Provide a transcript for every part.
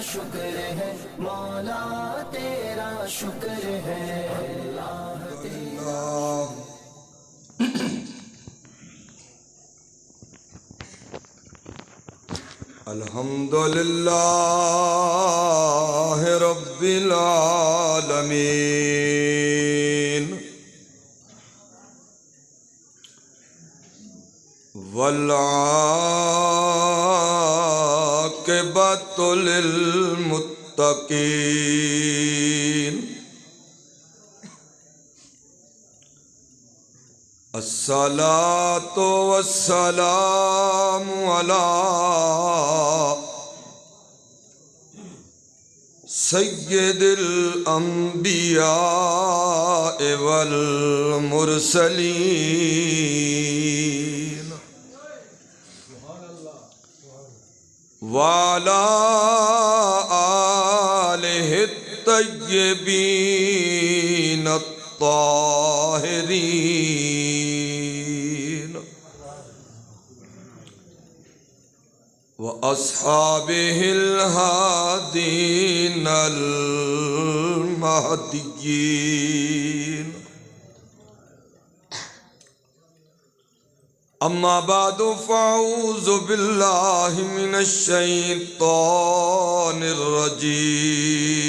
شکر ہے مولا تیرا شکر ہے اللہ تیرا الحمدللہ رب العالمین والعاقبۃ للمتقین الصلاۃ والسلام علی سید الانبیاء والمرسلین وعلی آلہ الطیبین الطاہرین وأصحابه الهادين المهديين أما بعد فأعوذ بالله من الشيطان الرجيم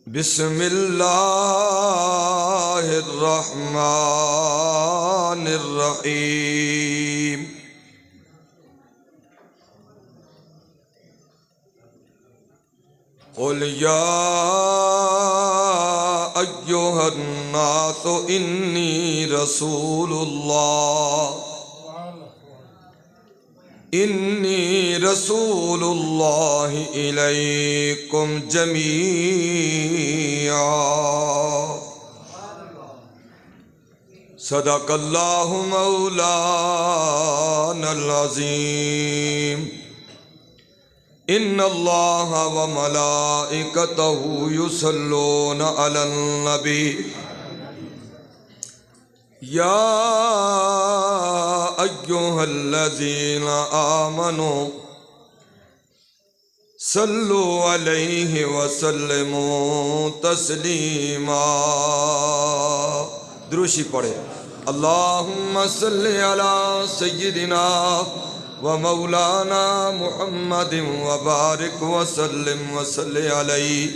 بسم الله الرحمن الرحيم قل يا أيها الناس إني رسول الله إليكم جميعا صدق الله مولانا العظيم إن الله وملائكته يصلون على النبي يا أيها الذين آمنوا صلوا عليه وسلموا تسليما دروشی پڑھے اللہم صلی علی سیدنا ومولانا محمد وبارک وسلم وصلی علیہ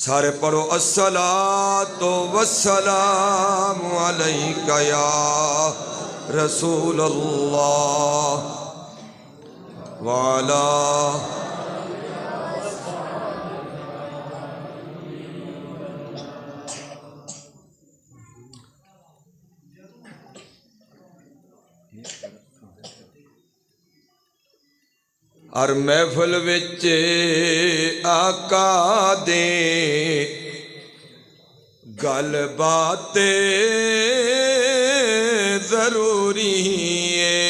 سارے پڑھو الصلاۃ والسلام علیک یا رسول اللہ وعلا ہر محفل وچ آقا دے گل بات ضروری ہے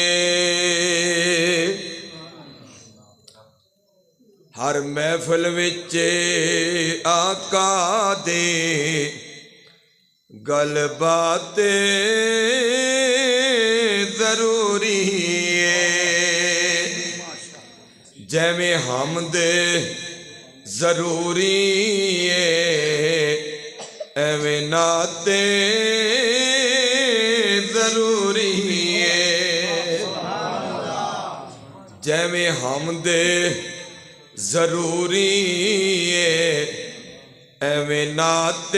ہر محفل وچ آقا دے گل بات ضروری ہے جیویں حمد ضروری ہے ایویں نعت ضروری ہے جیویں حمد ضروری ہے ایویں نعت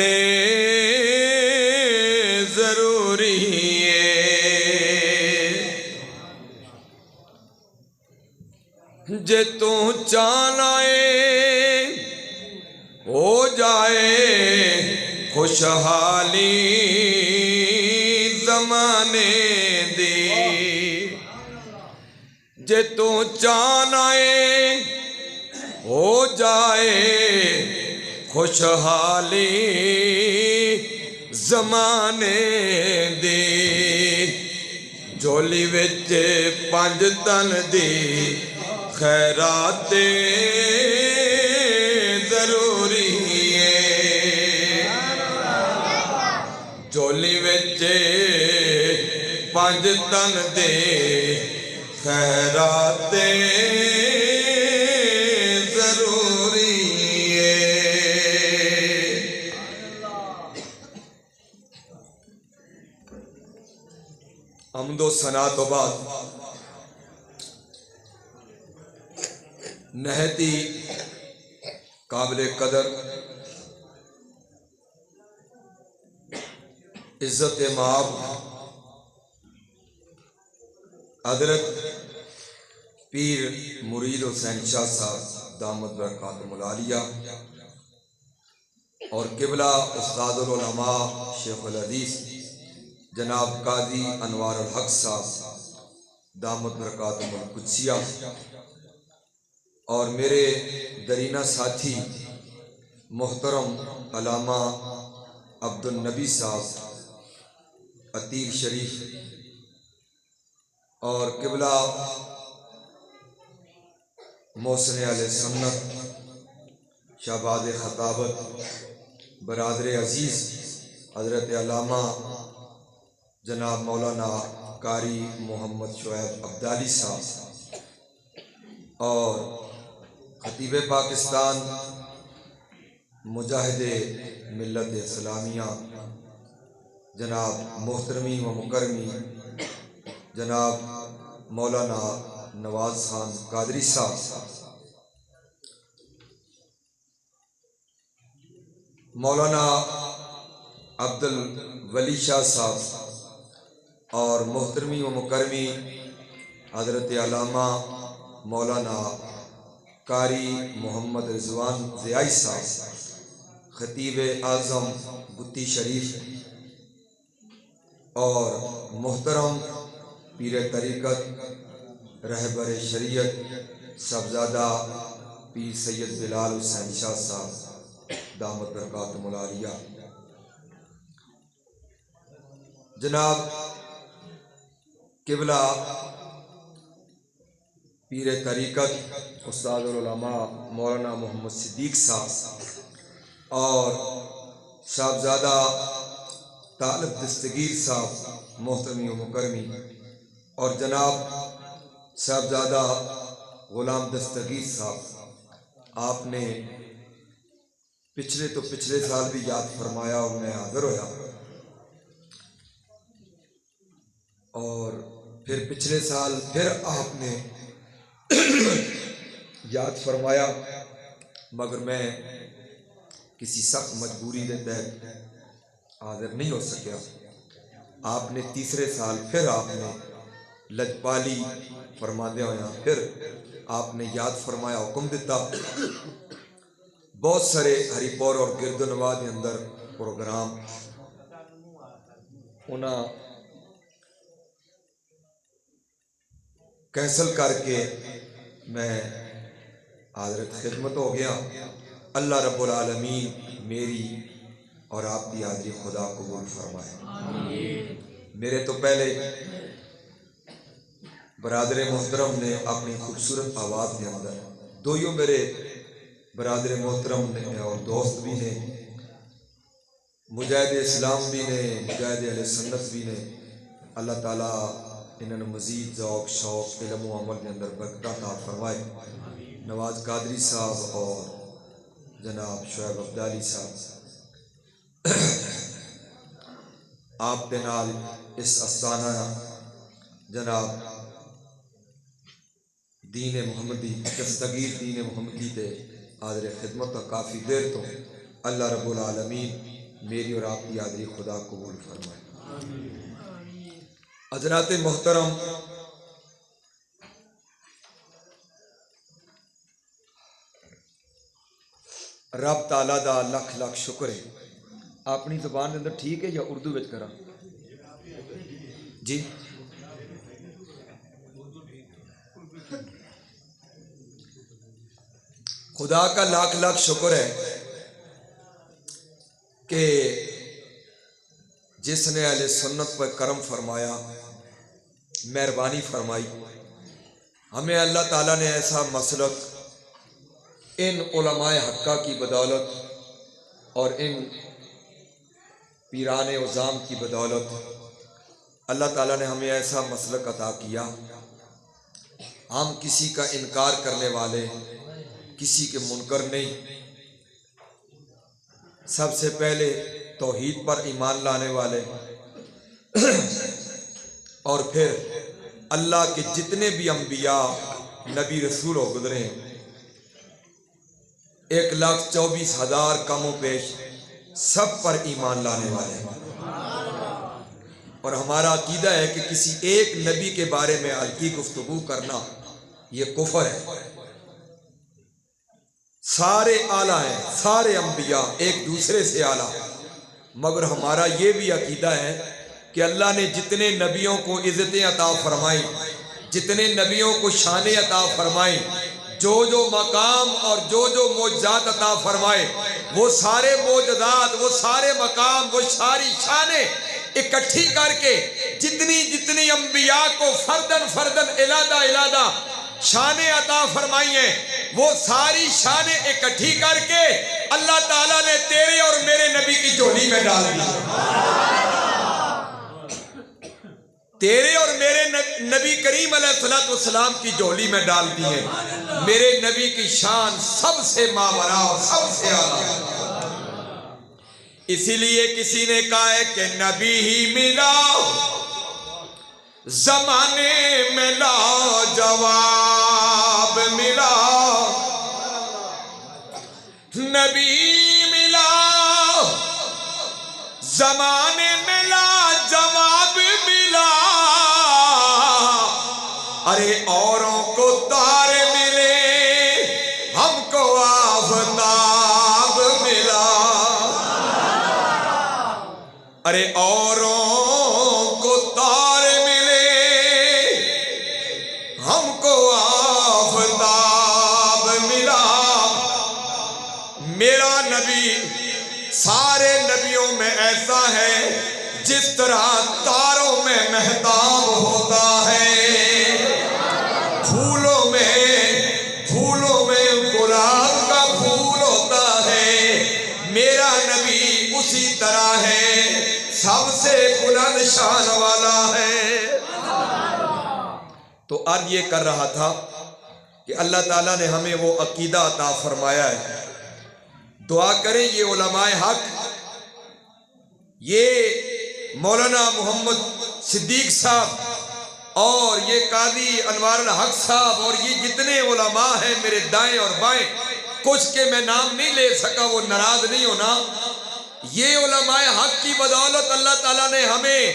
ضروری ہے جے تو چاہنا ہو جائے خوشحالی زمانے دی جے تو چاہنا ہو جائے خوشحالی زمانے دی جھولی وچ 5 تن دی خیرات ضروری ہے جھولی وچ 5 تن دے خیرات ضروری ہے۔ حمد و ثنا تو بعد نہایتی قابل قدر عزت مآب حضرت پیر مرید حسین شاہ صاحب دامت برکاتہم العالیہ اور قبلہ استاد العلماء شیخ الحدیث جناب قاضی انوار الحق صاحب دامت برکاتہم القدسیہ اور میرے درینہ ساتھی محترم علامہ عبد النبی صاحب عتیر شریف اور قبلہ محسن علیہ سنت شہباز خطابت برادر عزیز حضرت علامہ جناب مولانا قاری محمد شعیب عبدالی صاحب اور خطیب پاکستان مجاہد ملت اسلامیہ جناب محترمی و مکرمی جناب مولانا نواز خان قادری صاحب، مولانا عبد الولی شاہ صاحب اور محترمی و مکرمی حضرت علامہ مولانا قاری محمد رضوان ضیائی صاحب، خطیب اعظم گتی شریف اور محترم پیر طریقت رہبر شریعت صاحبزادہ پیر سید بلال حسین شاہ صاحب دامت برکاتہم العالیہ، جناب قبلہ پیر طریقت استاد العلماء مولانا محمد صدیق صاحب اور صاحبزادہ طالب دستگیر صاحب محترمی و مکرمی اور جناب صاحبزادہ غلام دستگیر صاحب، آپ نے پچھلے سال بھی یاد فرمایا اور میں حاضر ہویا، اور پھر پچھلے سال پھر آپ نے یاد فرمایا، مگر میں کسی سخت مجبوری کے تحت حاضر نہیں ہو سکیا۔ آپ نے تیسرے سال پھر آپ نے لجپالی فرماندے ہویا پھر آپ نے یاد فرمایا، حکم دیتا، بہت سارے ہری پور اور گرد و نواح کے اندر پروگرام انہاں کینسل کر کے میں حضرت خدمت ہو گیا۔ اللہ رب العالمین میری اور آپ کی حاضری خدا قبول فرمائے۔ میرے تو پہلے برادر محترم نے اپنی خوبصورت آواز کے اندر دویوں میرے برادر محترم نے اور دوست بھی نے، مجاہد اسلام بھی نے، مجاہد اہل سنت بھی نے، اللہ تعالیٰ انہوں نے مزید ذوق شوق علم و عمل کے اندر برکت عطا فرمائے۔ نواز قادری صاحب اور جناب شعیب عبدالی صاحب، آپ کے نال اس استانہ جناب دین محمدی دستگیر دین محمدی تے حاضر خدمت کا کافی دیر تو اللہ رب العالمین میری اور آپ کی حاضری خدا قبول فرمائے۔ حضرات محترم، رب تعالیٰ دا لکھ لکھ شکر ہے۔ اپنی زبان کے اندر ٹھیک ہے یا اردو وچ کراں؟ جی خدا کا لاکھ لاکھ شکر ہے کہ جس نے اہل سنت پر کرم فرمایا، مہربانی فرمائی، ہمیں اللہ تعالیٰ نے ایسا مسلک ان علماء حقہ کی بدولت اور ان پیران عظام کی بدولت اللہ تعالیٰ نے ہمیں ایسا مسلک عطا کیا ہم کسی کا انکار کرنے والے، کسی کے منکر نہیں، سب سے پہلے توحید پر ایمان لانے والے، اور پھر اللہ کے جتنے بھی انبیاء نبی رسول ہو گزرے 1,24,000 کم و بیش سب پر ایمان لانے والے ہیں۔ اور ہمارا عقیدہ ہے کہ کسی ایک نبی کے بارے میں الٹی گفتگو کرنا یہ کفر ہے۔ سارے اعلیٰ ہیں، سارے انبیاء ایک دوسرے سے اعلیٰ، مگر ہمارا یہ بھی عقیدہ ہے کہ اللہ نے جتنے نبیوں کو عزتیں عطا فرمائی، جتنے نبیوں کو شانیں عطا فرمائی، جو جو مقام اور جو جو معجزات عطا فرمائے، وہ سارے معجزات، وہ سارے مقام، وہ ساری شانیں اکٹھی کر کے جتنی انبیاء کو فردن علیحدہ علیحدہ شانیں عطا فرمائی ہیں، وہ ساری شانیں اکٹھی کر کے اللہ تعالیٰ نے تیرے اور میرے نبی کی جھولی میں ڈال دی۔ تیرے اور میرے نبی کریم علیہ السلام کی جھولی میں ڈال دی ہے۔ میرے نبی کی شان سب سے ماورا اور سب سے اعلیٰ۔ اسی لیے کسی نے کہا ہے کہ نبی ہی ملا زمانے میں لا جواب ملا، نبی ملا زمانے میں لا جواب ملا، ارے اوروں کو تارے ملے ہم کو آفتاب ملا، ارے اوروں کو تارے ملے ہم کو آفتاب ملا، میرا نبی سارے نبیوں میں ایسا ہے جس طرح تاروں میں مہتاب ہوتا ہے، پھولوں میں گلاب کا پھول ہوتا ہے، میرا نبی اسی طرح ہے، سب سے بلند شان والا ہے۔ تو عرض یہ کر رہا تھا کہ اللہ تعالیٰ نے ہمیں وہ عقیدہ عطا فرمایا ہے، دعا کریں یہ علماء حق، یہ مولانا محمد صدیق صاحب اور یہ قاضی انوار الحق صاحب اور یہ جتنے علماء ہیں میرے دائیں اور بائیں، کچھ کے میں نام نہیں لے سکا، وہ ناراض نہیں ہونا، یہ علماء حق کی بدولت اللہ تعالیٰ نے ہمیں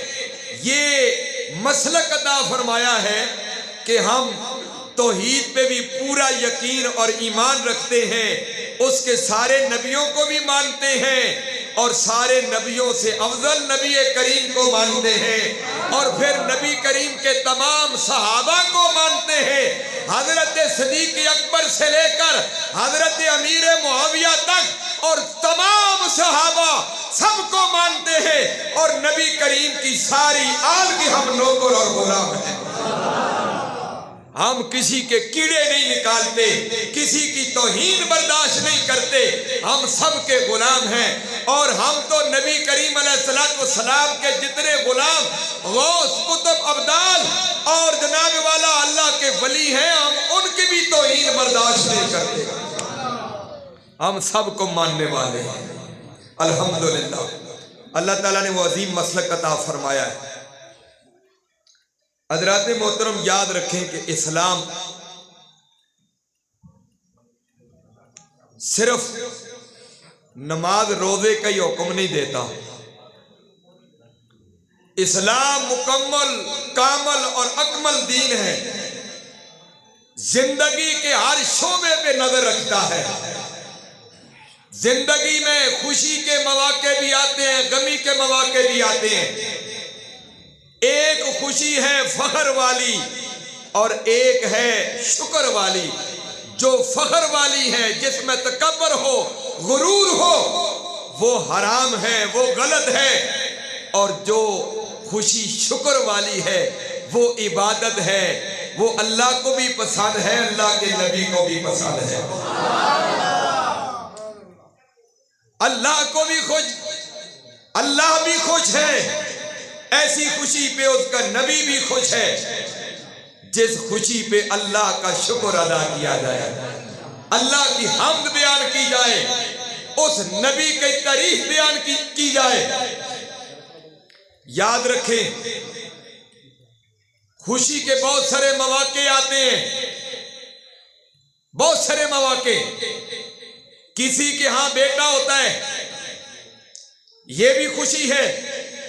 یہ مسلک عطا فرمایا ہے کہ ہم توحید پہ بھی پورا یقین اور ایمان رکھتے ہیں، اس کے سارے نبیوں کو بھی مانتے ہیں اور سارے نبیوں سے افضل نبی کریم کو مانتے ہیں، اور پھر نبی کریم کے تمام صحابہ کو مانتے ہیں، حضرت صدیق اکبر سے لے کر حضرت امیر معاویہ تک، اور تمام صحابہ سب کو مانتے ہیں، اور نبی کریم کی ساری آل کی ہم نوکر اور غلام ہیں۔ ہم کسی کے کیڑے نہیں نکالتے، کسی کی توہین برداشت نہیں کرتے، ہم سب کے غلام ہیں، اور ہم تو نبی کریم علیہ السلام کے جتنے غلام غوث قطب ابدال اور جناب والا اللہ کے ولی ہیں، ہم ان کی بھی توہین برداشت نہیں کرتے، ہم سب کو ماننے والے ہیں۔ الحمدللہ اللہ تعالیٰ نے وہ عظیم مسلک عطا فرمایا ہے۔ حضرات محترم یاد رکھیں کہ اسلام صرف نماز روزے کا ہی حکم نہیں دیتا، اسلام مکمل کامل اور اکمل دین ہے، زندگی کے ہر شعبے پہ نظر رکھتا ہے۔ زندگی میں خوشی کے مواقع بھی آتے ہیں، غمی کے مواقع بھی آتے ہیں، ایک خوشی ہے فخر والی اور ایک ہے شکر والی۔ جو فخر والی ہے، جس میں تکبر ہو، غرور ہو، وہ حرام ہے، وہ غلط ہے، اور جو خوشی شکر والی ہے وہ عبادت ہے، وہ اللہ کو بھی پسند ہے، اللہ کے نبی کو بھی پسند ہے، اللہ کو بھی خوش، اللہ بھی خوش ہے، ایسی خوشی پہ اس کا نبی بھی خوش ہے۔ جس خوشی پہ اللہ کا شکر ادا کیا جائے، اللہ کی حمد بیان کی جائے، اس نبی کی تعریف بیان کی جائے۔ یاد رکھیں خوشی کے بہت سارے مواقع آتے ہیں، بہت سارے مواقع۔ کسی کے ہاں بیٹا ہوتا ہے، یہ بھی خوشی ہے۔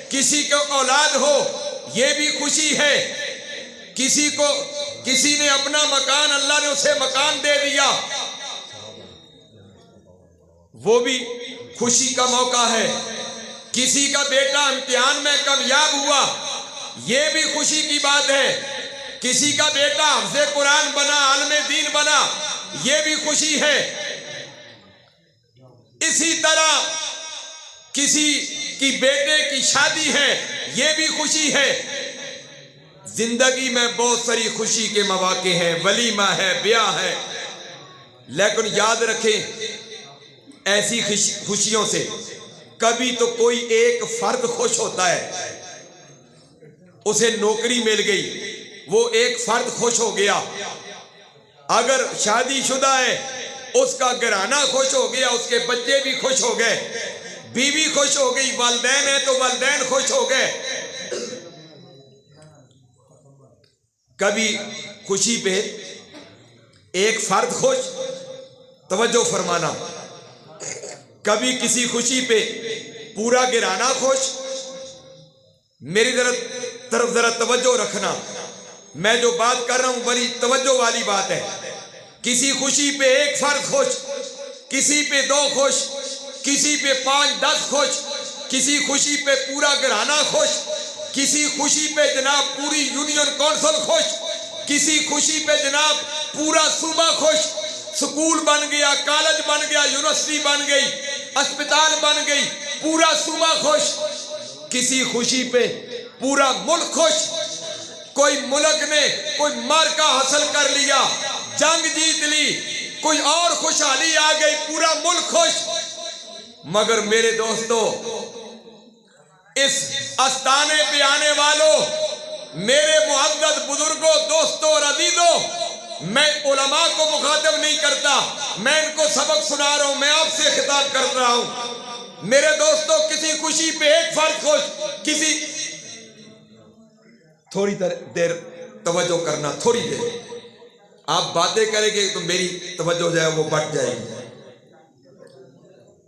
کسی کو اولاد ہو، یہ بھی خوشی ہے۔ کسی نے اپنا مکان، اللہ نے اسے مکان دے دیا، وہ بھی خوشی کا موقع ہے۔ کسی کا بیٹا امتحان میں کامیاب ہوا، یہ بھی خوشی کی بات ہے۔ کسی کا بیٹا حافظ قرآن بنا، عالم دین بنا، یہ بھی خوشی ہے۔ اسی طرح کسی کی بیٹے کی شادی ہے، یہ بھی خوشی ہے۔ زندگی میں بہت ساری خوشی کے مواقع ہیں، ولیمہ ہے، بیاہ ہے، لیکن یاد رکھیں ایسی خوشیوں سے کبھی تو کوئی ایک فرد خوش ہوتا ہے، اسے نوکری مل گئی، وہ ایک فرد خوش ہو گیا۔ اگر شادی شدہ ہے، اس کا گھرانہ خوش ہو گیا، اس کے بچے بھی خوش ہو گئے، بیوی خوش ہو گئی، والدین ہیں تو والدین خوش ہو گئے۔ کبھی خوشی پہ ایک فرد خوش، توجہ فرمانا، کبھی کسی خوشی پہ پورا گھرانہ خوش۔ میری طرف ذرا توجہ رکھنا، میں جو بات کر رہا ہوں بڑی توجہ والی بات ہے۔ کسی خوشی پہ ایک فرد خوش، کسی پہ 2 خوش، کسی پہ 5-10 خوش، کسی خوشی پہ پورا گھرانہ خوش، کسی خوشی پہ جناب پوری یونین کونسل خوش، کسی خوشی پہ جناب پورا صوبہ خوش، سکول بن گیا، کالج بن گیا، یونیورسٹی بن گئی، اسپتال بن گئی، پورا صوبہ خوش۔ کسی خوشی پہ پورا ملک خوش، کوئی ملک نے کوئی مارکہ حاصل کر لیا، جنگ جیت لی، کوئی اور خوشحالی آ گئی، پورا ملک خوش۔ مگر میرے دوستو، اس آستانے پہ آنے والوں، میرے معزز بزرگوں، دوستوں اور عزیزوں، میں علماء کو مخاطب نہیں کرتا، میں ان کو سبق سنا رہا ہوں، میں آپ سے خطاب کر رہا ہوں۔ میرے دوستوں، کسی خوشی پہ ایک فرد خوش، کسی تھوڑی دیر توجہ کرنا، تھوڑی دیر آپ باتیں کریں گے تو میری توجہ جو ہے وہ بڑھ جائے گی۔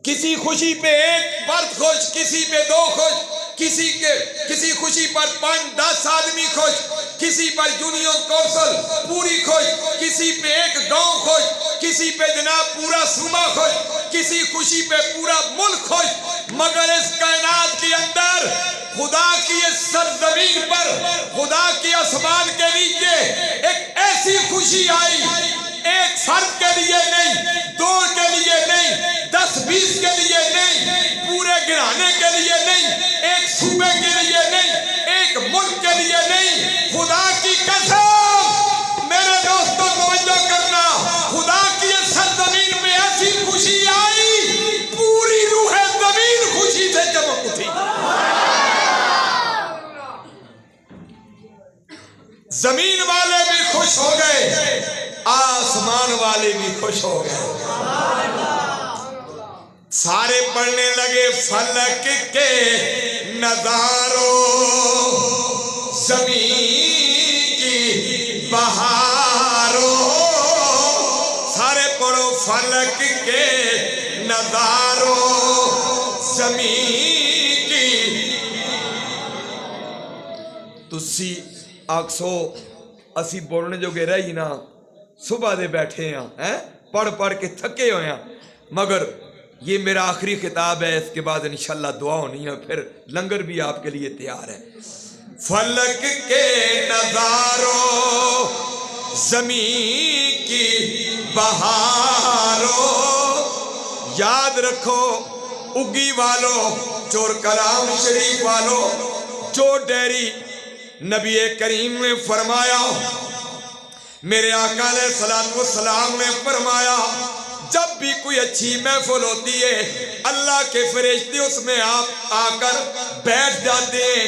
کسی خوشی پہ ایک فرد خوش، کسی پہ 2 خوش، کسی خوشی پر 5-10 آدمی خوش، کسی پر یونین کونسل پوری خوش، کسی پہ ایک گاؤں خوش، کسی پہ جناب پورا صوبہ خوش، کسی خوشی پہ پورا ملک خوش۔ مگر اس کائنات کے اندر خدا کی اس سرزمین پر، خدا کی آسمان کے نیچے ایک ایسی خوشی آئی، ایک فرد کے لیے نہیں، 2 کے لیے نہیں، 10-20 کے لیے نہیں، پورے گھرانے کے لیے نہیں، ایک صوبے کے لیے نہیں، ایک ملک کے لیے نہیں۔ خدا کی قسم، میرے دوستوں توجہ کرنا، خدا کی اس سرزمین میں ایسی خوشی آئی، پوری روح زمین خوشی سے چمک اٹھی۔ زمین والے بھی خوش ہو گئے، آسمان والے بھی خوش ہو گئے۔ سارے پڑھنے لگے فلک کے نظاروں، زمین کی بہاروں، سارے پڑھو فلک کے نظاروں، زمین کی۔ تسی آکسو اسی بولنے جو گے رہی نا، صبح دے بیٹھے ہیں، پڑھ کے تھکے ہوئے ہیں، مگر یہ میرا آخری خطاب ہے، اس کے بعد انشاءاللہ دعا ہونی ہے، پھر لنگر بھی آپ کے لیے تیار ہے۔ فلک کے نظاروں، زمین کی بہاروں، یاد رکھو اگی والوں، چور کلام شریف والوں، جو ڈیری نبی کریم نے فرمایا، میرے آقا علیہ الصلوۃ والسلام نے فرمایا، جب بھی کوئی اچھی محفل ہوتی ہے اللہ کے فرشتے اس میں آپ آ کر بیٹھ جاتے ہیں،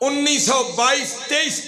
1922-23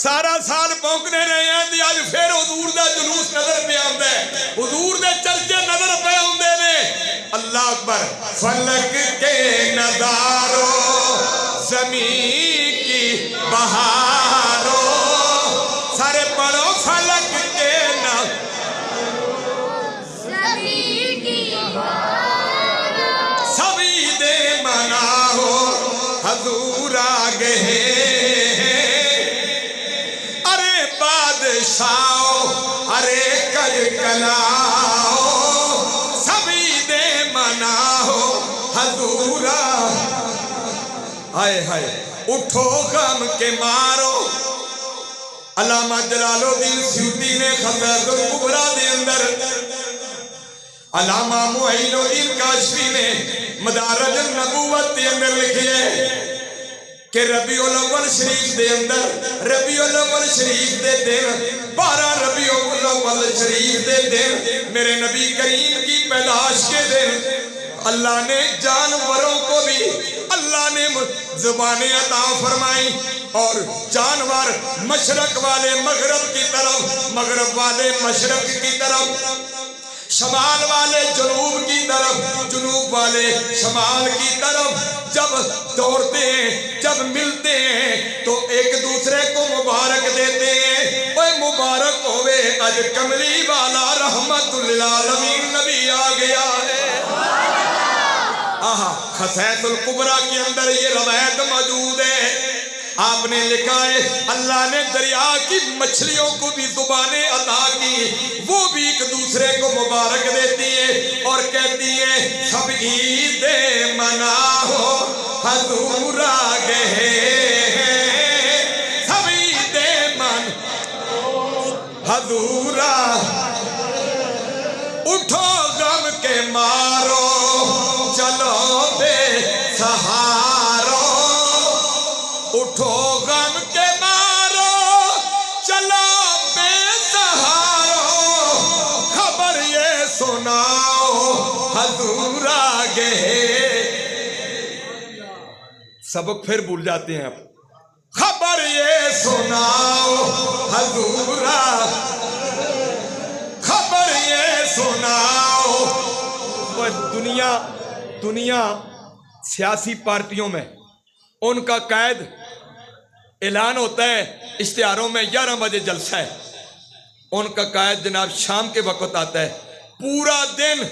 سارا سال پونکنے رہے ہیں دی اج پھر حضور دا جلوس نظر پہ آندا ہے حضور دے چرچے نظر پہ آندے نے اللہ اکبر فلک کے نظاروں زمین کی بہاروں سارے پڑھو فلک کے زمین کی بہاروں سبھی دے منا ہو حضور آگے ارے کج کلاؤ سبھی دے منا ہو حضورا ہائے ہائے اٹھو غم کے مارو علامہ جلال الدین سیوطی نے خطیت الکبریٰ دے اندر علامہ معین الدین کاشفی نے مدارج النبوت دے اندر لکھے کہ ربیع الاول شریف دے اندر ربیع الاول شریف دے دن 12 ربیع الاول شریف دے دن میرے نبی کریم کی پیدائش کے دن اللہ نے جانوروں کو بھی اللہ نے زبانیں عطا فرمائی اور جانور مشرق والے مغرب کی طرف مغرب والے مشرق کی طرف شمال والے جنوب کی طرف جنوب والے شمال کی طرف جب دوڑتے ہیں جب ملتے ہیں تو ایک دوسرے کو مبارک دیتے ہیں اوے مبارک ہوئے اج کملی والا رحمت للعالمین نبی آ گیا ہے خطیت الکبریٰ کے اندر یہ روایت موجود ہے آپ نے لکھا ہے اللہ نے دریا کی مچھلیوں کو بھی زبانیں عطا کی وہ بھی ایک دوسرے کو مبارک دیتی ہے اور کہتی ہے سب عید منا ہو حضور آگے سب عید من حضور اٹھو غم کے مارو چلو بے سہارو اٹھو غم کے مارو چلو بے سہارو خبر یہ سناؤ حضور آگے سبق پھر بھول جاتے ہیں اب خبر یہ سناؤ حضور خبر یہ سناؤ دنیا سیاسی پارٹیوں میں ان کا قائد اعلان ہوتا ہے اشتہاروں میں 11 بجے جلسہ ہے ان کا قائد جناب شام کے وقت آتا ہے پورا دن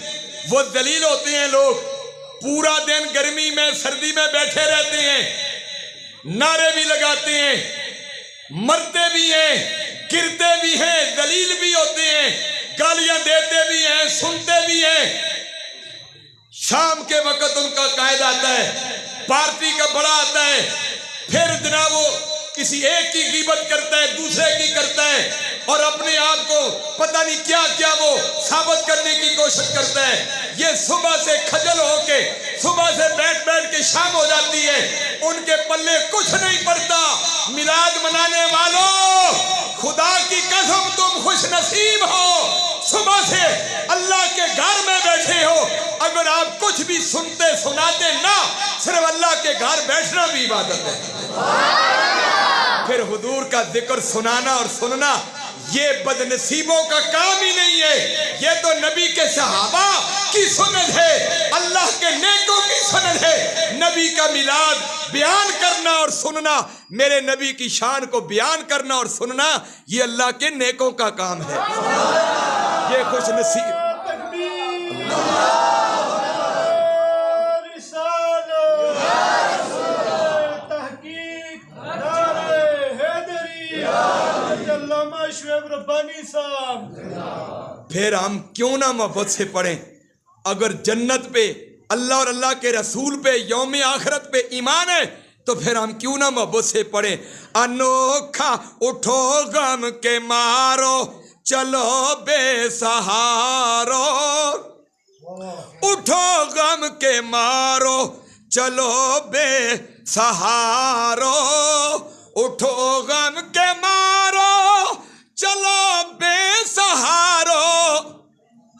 وہ ذلیل ہوتے ہیں لوگ پورا دن گرمی میں سردی میں بیٹھے رہتے ہیں نعرے بھی لگاتے ہیں مرتے بھی ہیں گرتے بھی ہیں ذلیل بھی ہوتے ہیں گالیاں دیتے بھی ہیں سنتے بھی ہیں شام کے وقت ان کا قائد آتا ہے پارٹی کا بڑا آتا ہے پھر جناب وہ کسی ایک کی غیبت کرتا ہے دوسرے کی کرتا ہے اور اپنے آپ کو پتہ نہیں کیا کیا وہ ثابت کرنے کی کوشش کرتا ہے یہ صبح سے کھجل ہو کے صبح سے بیٹھ کے شام ہو جاتی ہے ان کے پلے کچھ نہیں پڑتا میلاد منانے والوں خدا کی قسم تم خوش نصیب ہو صبح سے اللہ کے گھر میں بیٹھے ہو اگر آپ کچھ بھی سنتے سناتے نہ صرف اللہ کے گھر بیٹھنا بھی عبادت ہے پھر حضور کا ذکر سنانا اور سننا یہ بدنصیبوں کا کام ہی نہیں ہے یہ تو نبی کے صحابہ کی سنت ہے اللہ کے نیکوں کی سنت ہے نبی کا میلاد بیان کرنا اور سننا میرے نبی کی شان کو بیان کرنا اور سننا یہ اللہ کے نیکوں کا کام ہے یہ خوش نصیب پھر ہم کیوں نہ محبت سے پڑھیں اگر جنت پہ اللہ اور اللہ کے رسول پہ یوم آخرت پہ ایمان ہے تو پھر ہم کیوں نہ محبت سے پڑھیں انوکھا اٹھو غم کے مارو چلو بے سہارو اٹھو غم کے مارو چلو بے سہارو اٹھو غم کے مارو چلو بے سہارو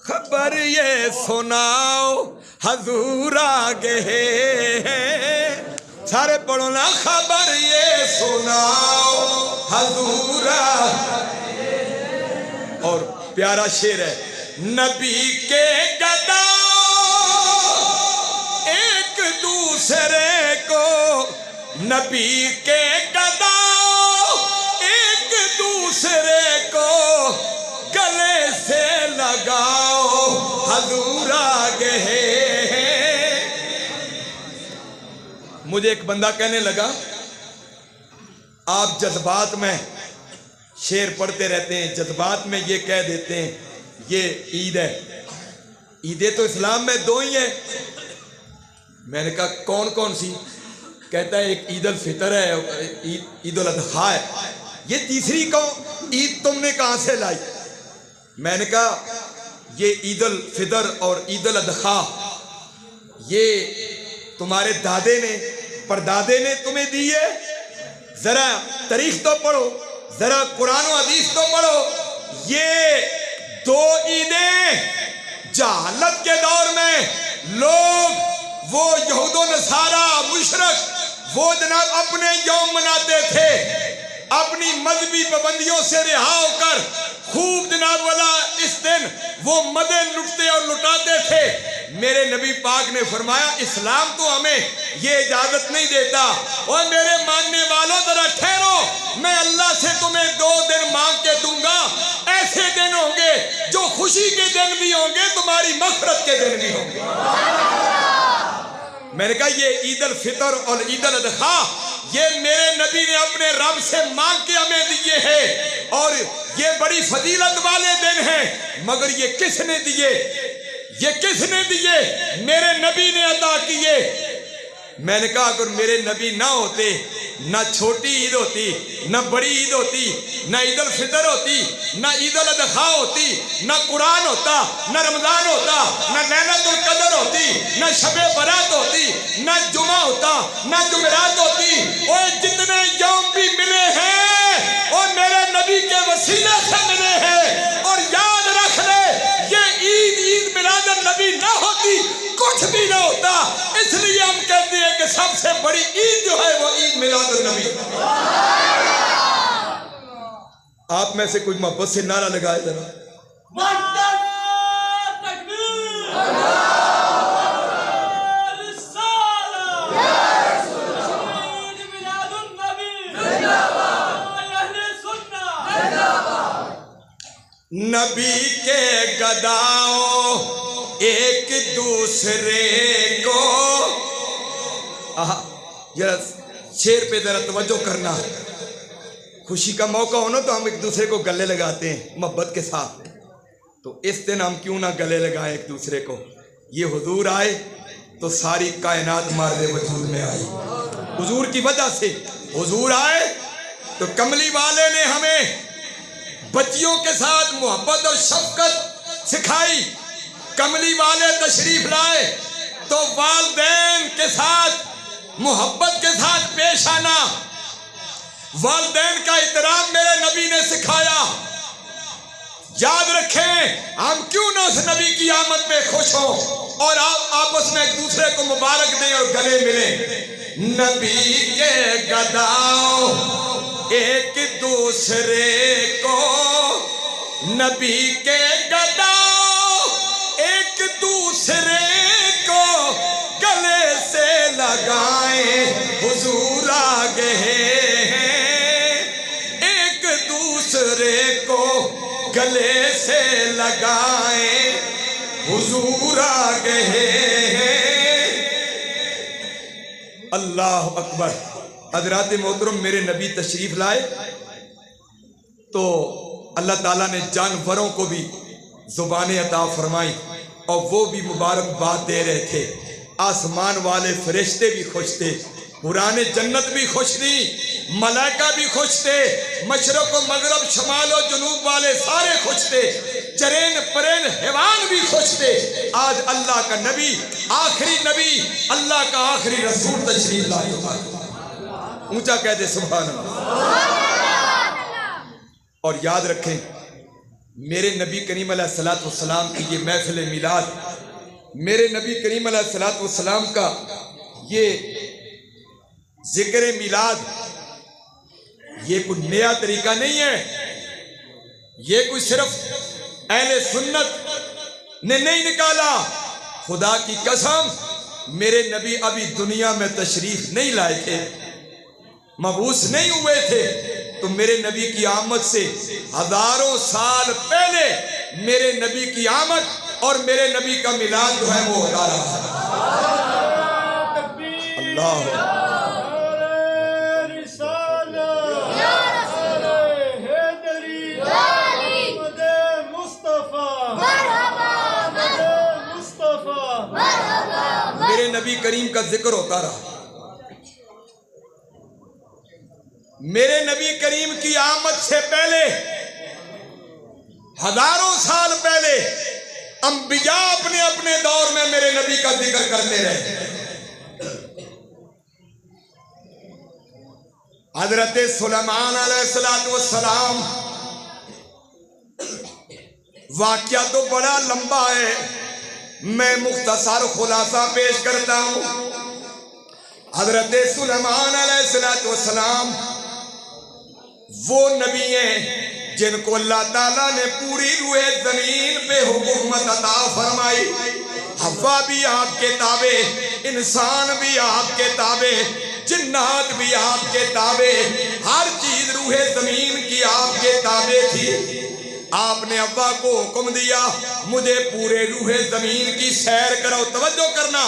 خبر یہ سناؤ حضور آگے سارے پڑھو نا خبر یہ سناؤ حضور اور پیارا شعر ہے، نبی کے گدا ایک دوسرے کو، نبی کے گدا ایک دوسرے کو گلے سے لگاؤ، حضور آگے ہیں۔ مجھے ایک بندہ کہنے لگا آپ جذبات میں شعر پڑھتے رہتے ہیں، جذبات میں یہ کہہ دیتے ہیں یہ عید ہے، عیدیں تو اسلام میں دو ہی ہیں۔ میں نے کہا کون کون سی؟ کہتا ہے ایک عید الفطر ہے، عید الاضحیٰ ہے، یہ تیسری عید تم نے کہاں سے لائی؟ میں نے کہا یہ عید الفطر اور عید الاضحیٰ یہ تمہارے دادے نے پردادے نے تمہیں دی ہے؟ ذرا تاریخ تو پڑھو، ذرا قرآن و حدیث تو پڑھو۔ یہ دو عیدیں جہالت کے دور میں لوگ وہ یہود و نصارہ مشرک وہ جناب اپنے یوم مناتے تھے، اپنی مذہبی پابندیوں سے رہا ہو کر خوب جناب والا اس دن وہ مدے لٹتے اور لٹاتے تھے۔ میرے نبی پاک نے فرمایا اسلام تو ہمیں یہ اجازت نہیں دیتا۔ اور میرے ماننے والوں ذرا ٹھہرو، میں اللہ سے تمہیں 2 دن مانگ کے دوں گا، ایسے دن ہوں گے جو خوشی کے دن بھی ہوں گے، تمہاری مغفرت کے دن بھی ہوں گے۔ میں نے کہا یہ عید الفطر اور عید الاضحیٰ یہ میرے نبی نے اپنے رب سے مانگ کے ہمیں دیے ہیں، اور یہ بڑی فضیلت والے دن ہیں، مگر یہ کس نے دیے؟ یہ کس نے دیے؟ میرے نبی نے عطا کیے۔ میں نے کہا اگر میرے نبی نہ ہوتے نہ چھوٹی عید ہوتی، نہ بڑی عید ہوتی، نہ عید الفطر ہوتی، نہ عید الاضحیٰ ہوتی، نہ قرآن ہوتا، نہ رمضان ہوتا، نہ لیلۃ القدر ہوتی، نہ شب برات ہوتی، نہ جمعہ ہوتا، نہ جمعرات ہوتی، اور جتنے یوم بھی ملے ہیں اور میرے نبی کے وسیلے سے ملے ہیں۔ اور یاد رکھ لے یہ عید میلاد النبی نہ ہوتی کچھ بھی نہ ہوتا، اس لیے ہم کہتے ہیں کہ سب سے بڑی عید جو ہے وہ عید میلاد النبی۔ آپ میں سے کوئی محبت سے نعرہ لگائے ذرا۔ نبی کے گداؤں ایک دوسرے کو، ذرا شعر پہ ذرا توجہ کرنا، خوشی کا موقع ہونا تو ہم ایک دوسرے کو گلے لگاتے ہیں محبت کے ساتھ، تو اس دن ہم کیوں نہ گلے لگائیں ایک دوسرے کو؟ یہ حضور آئے تو ساری کائنات ہمارے وجود میں آئی، حضور کی وجہ سے حضور آئے تو کملی والے نے ہمیں بچیوں کے ساتھ محبت اور شفقت سکھائی، کملی والے تشریف لائے تو والدین کے ساتھ محبت کے ساتھ پیش آنا، والدین کا احترام میرے نبی نے سکھایا۔ یاد رکھیں ہم کیوں نہ اس نبی کی آمد میں خوش ہوں اور آپ آپس میں ایک دوسرے کو مبارک دیں اور گلے ملیں۔ نبی کے گداؤں ایک دوسرے کو، نبی کے گداؤں ایک دوسرے کو گلے سے لگائیں، حضور آگے ہیں، ایک دوسرے کو گلے سے لگائیں، حضور آگے ہیں۔ اللہ اکبر۔ حضرات محترم میرے نبی تشریف لائے تو اللہ تعالیٰ نے جانوروں کو بھی زبانیں عطا فرمائی اور وہ بھی مبارکباد دے رہے تھے، آسمان والے فرشتے بھی خوش تھے، حوران جنت بھی خوش تھی، ملائکہ بھی خوش تھے، مشرق و مغرب شمال و جنوب والے سارے خوش تھے، چرین پرین حیوان بھی خوش تھے۔ آج اللہ کا نبی، آخری نبی، اللہ کا آخری رسول تشریف لائے، اونچا کہہ دے سبحان اللہ۔ اور یاد رکھیں میرے نبی کریم علیہ السلام کی یہ محفل میلاد، میرے نبی کریم علیہ السلام کا یہ ذکر میلاد، یہ کوئی نیا طریقہ نہیں ہے، یہ کوئی صرف اہل سنت نے نہیں نکالا. خدا کی قسم میرے نبی ابھی دنیا میں تشریف نہیں لائے تھے، مبعوث نہیں ہوئے تھے، تو میرے نبی کی آمد سے ہزاروں سال پہلے میرے نبی کی آمد اور میرے نبی کا میلاد جو ہے وہ ہوتا رہا ہے. اللہ میرے نبی کریم کا ذکر ہوتا رہا. میرے نبی کریم کی آمد سے پہلے ہزاروں سال پہلے انبیاء اپنے اپنے دور میں میرے نبی کا ذکر کرتے رہے. حضرت سلیمان علیہ السلام واقعہ تو بڑا لمبا ہے، میں مختصر خلاصہ پیش کرتا ہوں. حضرت سلیمان علیہ السلام وہ نبی ہیں جن کو اللہ تعالیٰ نے پوری روئے زمین پہ حکومت عطا فرمائی. حوا بھی آپ کے تابع، انسان بھی آپ کے تابع، جنات بھی آپ کے تابع، ہر چیز روئے زمین کی آپ کے تابع تھی. آپ نے ابا کو حکم دیا مجھے پورے روح زمین کی سیر کرو. توجہ کرنا،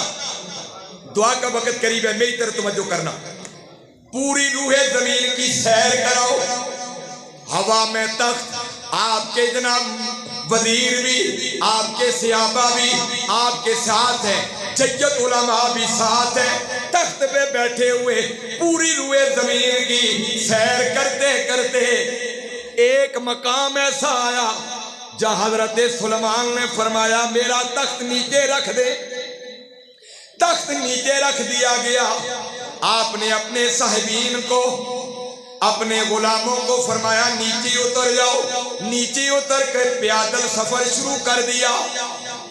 دعا کا وقت قریب ہے، میری طرف توجہ کرنا. پوری روح زمین کی سیر کرو. ہوا میں تخت، آپ کے جناب وزیر بھی، آپ کے صحابہ بھی آپ کے ساتھ ہیں، جید علماء بھی ساتھ ہیں، تخت پہ بیٹھے ہوئے پوری روح زمین کی سیر کرتے کرتے ایک مقام ایسا آیا جہاں حضرت سلیمان نے فرمایا میرا تخت نیچے رکھ دے. تخت نیچے رکھ دیا گیا. آپ نے اپنے صاحبین کو، اپنے غلاموں کو فرمایا نیچے اتر جاؤ. نیچے اتر کر پیادل سفر شروع کر دیا.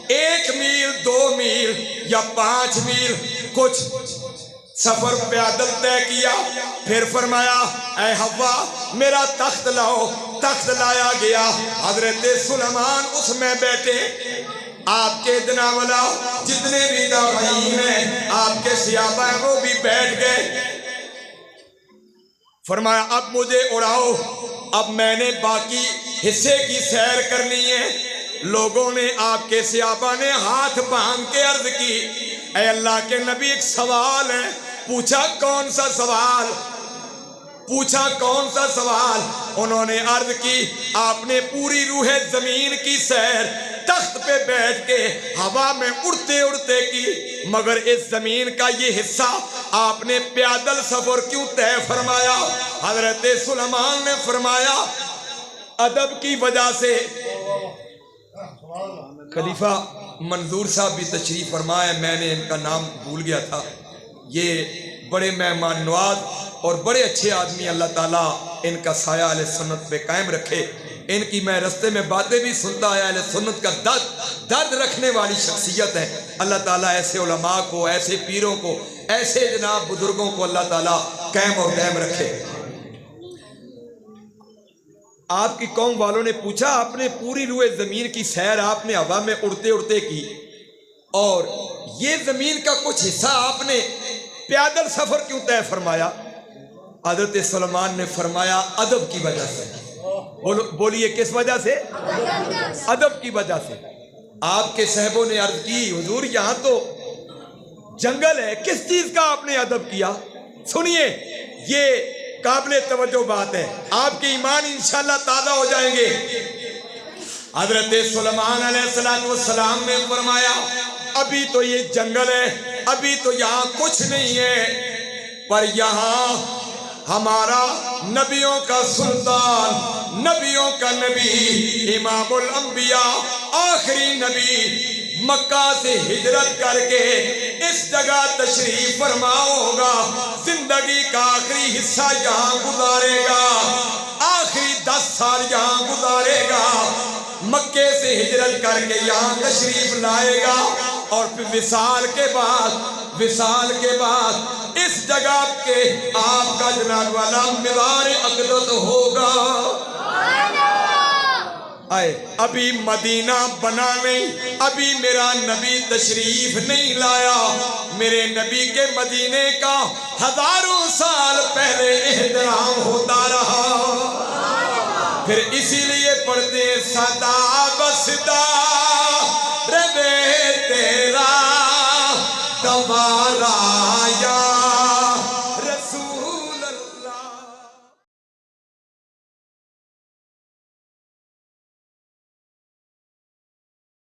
1 میل 2 میل یا 5 میل کچھ سفر پیادل طے کیا. پھر فرمایا اے حوا میرا تخت لاؤ. تخت لایا گیا. حضرت سلیمان اس میں بیٹھے. آپ کے جناولا جتنے بھی داعین ہیں، آپ کے صحابہ ہیں، وہ بھی بیٹھ گئے. فرمایا اب مجھے اڑاؤ، اب میں نے باقی حصے کی سیر کرنی ہے. لوگوں نے، آپ کے صحابہ نے ہاتھ باندھ کے عرض کی اے اللہ کے نبی ایک سوال ہے. پوچھا کون سا سوال؟ پوچھا کون سا سوال؟ انہوں نے عرض کی آپ نے پوری روح زمین کی سیر تخت پہ بیٹھ کے ہوا میں اڑتے اڑتے کی، مگر اس زمین کا یہ حصہ آپ نے پیادل سفر کیوں طے فرمایا؟ حضرت سلیمان نے فرمایا ادب کی وجہ سے. خلیفہ منظور صاحب بھی تشریف فرمائے، میں نے ان کا نام بھول گیا تھا. یہ بڑے مہمان نواز اور بڑے اچھے آدمی، اللہ تعالیٰ ان کا سایہ اہل سنت پہ قائم رکھے. ان کی میں رستے میں باتیں بھی سنتا آیا، اہل سنت کا درد رکھنے والی شخصیت ہے. اللہ تعالیٰ ایسے علماء کو، ایسے پیروں کو، ایسے جناب بزرگوں کو اللہ تعالیٰ قائم اور دائم رکھے. آپ کی قوم والوں نے پوچھا آپ نے پوری روئے زمین کی سیر آپ نے ہوا میں اڑتے اڑتے کی، اور یہ زمین کا کچھ حصہ آپ نے پیادل سفر کیوں طے فرمایا؟ حضرت سلیمان نے فرمایا ادب کی وجہ سے. بولیے کس وجہ سے؟ ادب کی وجہ سے. آپ کے صحابوں نے عرض کی حضور یہاں تو جنگل ہے، کس چیز کا آپ نے ادب کیا؟ سنیے یہ قابل توجہ بات ہے، آپ کے ایمان انشاءاللہ تازہ ہو جائیں گے. حضرت سلیمان علیہ السلام نے فرمایا ابھی تو یہ جنگل ہے، ابھی تو یہاں کچھ نہیں ہے، پر یہاں ہمارا نبیوں کا سلطان، نبیوں کا نبی، امام الانبیاء، آخری نبی مکہ سے ہجرت کر کے اس جگہ تشریف فرما ہوگا. زندگی کا آخری حصہ یہاں گزارے گا، آخری 10 سال یہاں گزارے گا. مکے سے سے ہجرت کر کے یہاں تشریف لائے گا اور پھر وصال کے بعد اس جگہ کے آپ کا جناب والا مزار اقدس ہوگا. آئے ابھی مدینہ بنا نہیں, ابھی میرا نبی تشریف نہیں لایا. میرے نبی کے مدینے کا ہزاروں سال پہلے احترام ہوتا رہا. پھر اسی لیے پڑھتے صدا بسدا ربے تیرا دوبارہ یا